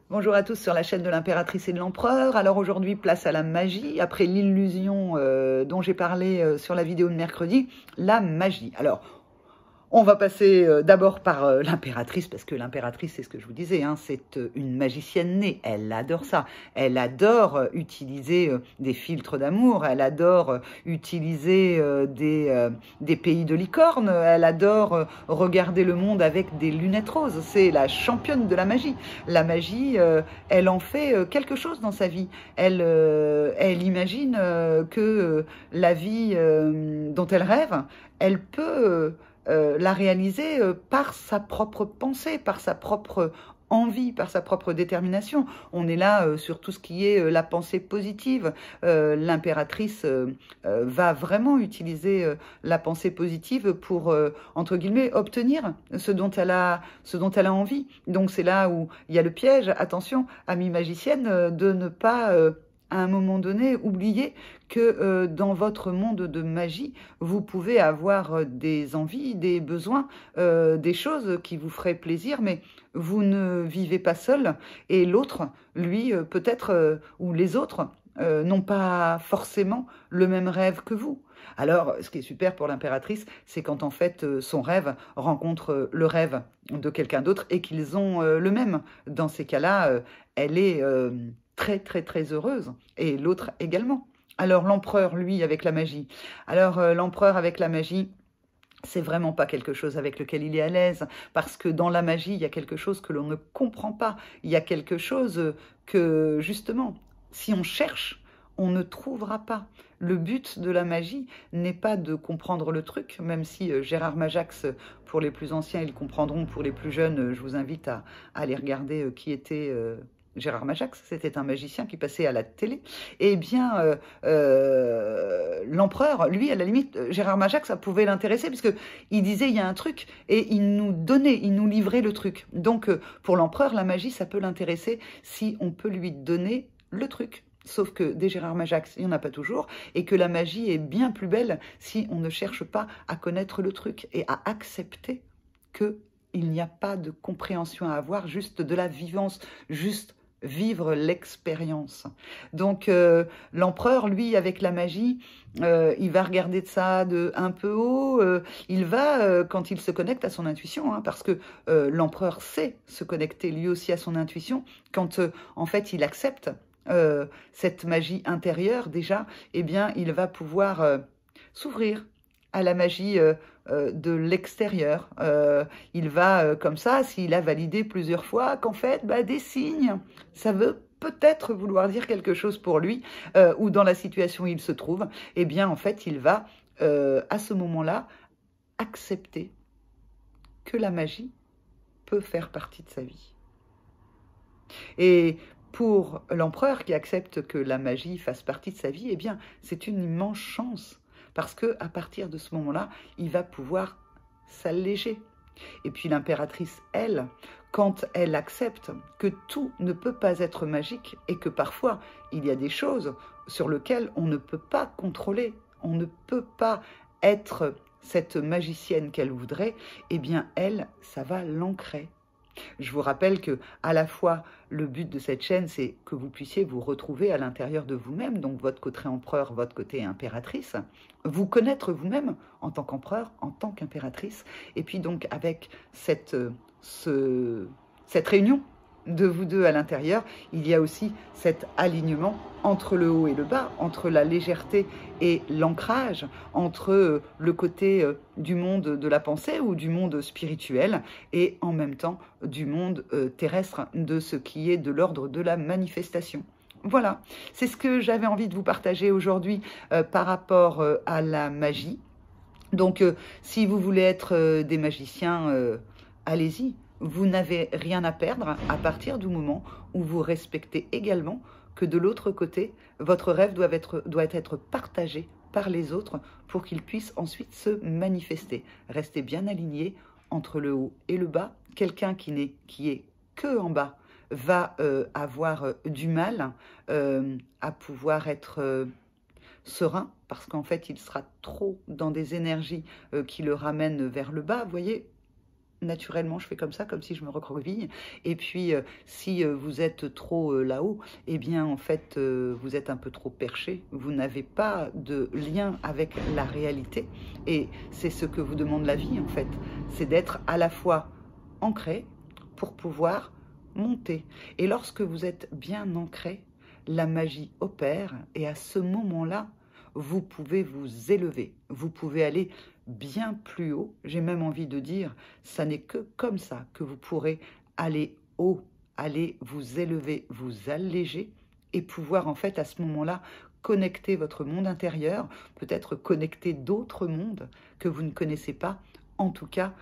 Bonjour à tous sur la chaîne de l'impératrice et de l'empereur. Alors aujourd'hui, place à la magie. Après l'illusion dont j'ai parlé sur la vidéo de mercredi, la magie. Alors, on va passer d'abord par l'impératrice, parce que l'impératrice, c'est ce que je vous disais, hein, c'est une magicienne née. Elle adore ça. Elle adore utiliser des filtres d'amour. Elle adore utiliser des pays de licorne. Elle adore regarder le monde avec des lunettes roses. C'est la championne de la magie. La magie, elle en fait quelque chose dans sa vie. Elle imagine que la vie dont elle rêve, elle peut la réaliser par sa propre pensée, par sa propre envie, par sa propre détermination. On est là sur tout ce qui est la pensée positive. L'impératrice va vraiment utiliser la pensée positive pour, entre guillemets, obtenir ce dont elle a envie. Donc c'est là où il y a le piège. Attention, amie magicienne, de ne pas à un moment donné, oubliez que dans votre monde de magie, vous pouvez avoir des envies, des besoins, des choses qui vous feraient plaisir, mais vous ne vivez pas seul. Et l'autre, lui, peut-être, ou les autres, n'ont pas forcément le même rêve que vous. Alors, ce qui est super pour l'impératrice, c'est quand en fait son rêve rencontre le rêve de quelqu'un d'autre et qu'ils ont le même. Dans ces cas-là, elle est très très très heureuse, et l'autre également. Alors l'empereur, lui, avec la magie. Alors l'empereur avec la magie, c'est vraiment pas quelque chose avec lequel il est à l'aise, parce que dans la magie, il y a quelque chose que l'on ne comprend pas. Il y a quelque chose que, justement, si on cherche, on ne trouvera pas. Le but de la magie n'est pas de comprendre le truc, même si Gérard Majax, pour les plus anciens, ils comprendront. Pour les plus jeunes, je vous invite à aller regarder qui était Gérard Majax. C'était un magicien qui passait à la télé. Eh bien, l'empereur, lui, à la limite, Gérard Majax, ça pouvait l'intéresser, puisqu'il disait, il y a un truc, et il nous donnait, il nous livrait le truc. Donc, pour l'empereur, la magie, ça peut l'intéresser si on peut lui donner le truc. Sauf que des Gérard Majax, il n'y en a pas toujours, et que la magie est bien plus belle si on ne cherche pas à connaître le truc et à accepter qu'il n'y a pas de compréhension à avoir, juste de la vivance, juste vivre l'expérience. Donc l'empereur, lui, avec la magie, il va regarder de ça de un peu haut, il va, quand il se connecte à son intuition, hein, parce que l'empereur sait se connecter lui aussi à son intuition, quand en fait il accepte cette magie intérieure déjà, eh bien il va pouvoir s'ouvrir à la magie de l'extérieur. Il va, comme ça, s'il a validé plusieurs fois qu'en fait, des signes, ça veut peut-être vouloir dire quelque chose pour lui, ou dans la situation où il se trouve, eh bien, en fait, il va, à ce moment-là, accepter que la magie peut faire partie de sa vie. Et pour l'empereur qui accepte que la magie fasse partie de sa vie, eh bien, c'est une immense chance. Parce qu'à partir de ce moment-là, il va pouvoir s'alléger. Et puis l'impératrice, elle, quand elle accepte que tout ne peut pas être magique et que parfois il y a des choses sur lesquelles on ne peut pas contrôler, on ne peut pas être cette magicienne qu'elle voudrait, eh bien elle, ça va l'ancrer. Je vous rappelle que à la fois le but de cette chaîne, c'est que vous puissiez vous retrouver à l'intérieur de vous-même, donc votre côté empereur, votre côté impératrice, vous connaître vous-même en tant qu'empereur, en tant qu'impératrice, et puis donc avec cette réunion de vous deux à l'intérieur, il y a aussi cet alignement entre le haut et le bas, entre la légèreté et l'ancrage, entre le côté du monde de la pensée ou du monde spirituel et en même temps du monde terrestre, de ce qui est de l'ordre de la manifestation. Voilà, c'est ce que j'avais envie de vous partager aujourd'hui par rapport à la magie. Donc, si vous voulez être des magiciens, allez-y. Vous n'avez rien à perdre à partir du moment où vous respectez également que de l'autre côté, votre rêve doit être partagé par les autres pour qu'il puisse ensuite se manifester. Restez bien aligné entre le haut et le bas. Quelqu'un qui est que en bas va avoir du mal à pouvoir être serein, parce qu'en fait, il sera trop dans des énergies qui le ramènent vers le bas, vous voyez. naturellement, je fais comme ça, comme si je me recroqueville. Et puis, si vous êtes trop là-haut, eh bien, en fait, vous êtes un peu trop perché. Vous n'avez pas de lien avec la réalité. Et c'est ce que vous demande la vie, en fait. C'est d'être à la fois ancré pour pouvoir monter. Et lorsque vous êtes bien ancré, la magie opère. Et à ce moment-là, vous pouvez vous élever. Vous pouvez aller bien plus haut. J'ai même envie de dire, ça n'est que comme ça que vous pourrez aller haut, aller vous élever, vous alléger et pouvoir en fait à ce moment-là connecter votre monde intérieur, peut-être connecter d'autres mondes que vous ne connaissez pas, en tout cas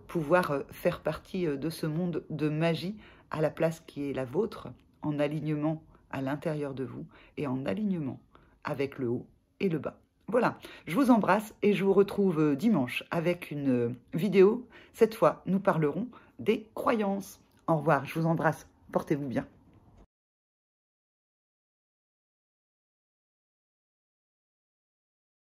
pouvoir faire partie de ce monde de magie à la place qui est la vôtre, en alignement à l'intérieur de vous et en alignement avec le haut et le bas. Voilà, je vous embrasse et je vous retrouve dimanche avec une vidéo. Cette fois, nous parlerons des croyances. Au revoir, je vous embrasse, portez-vous bien.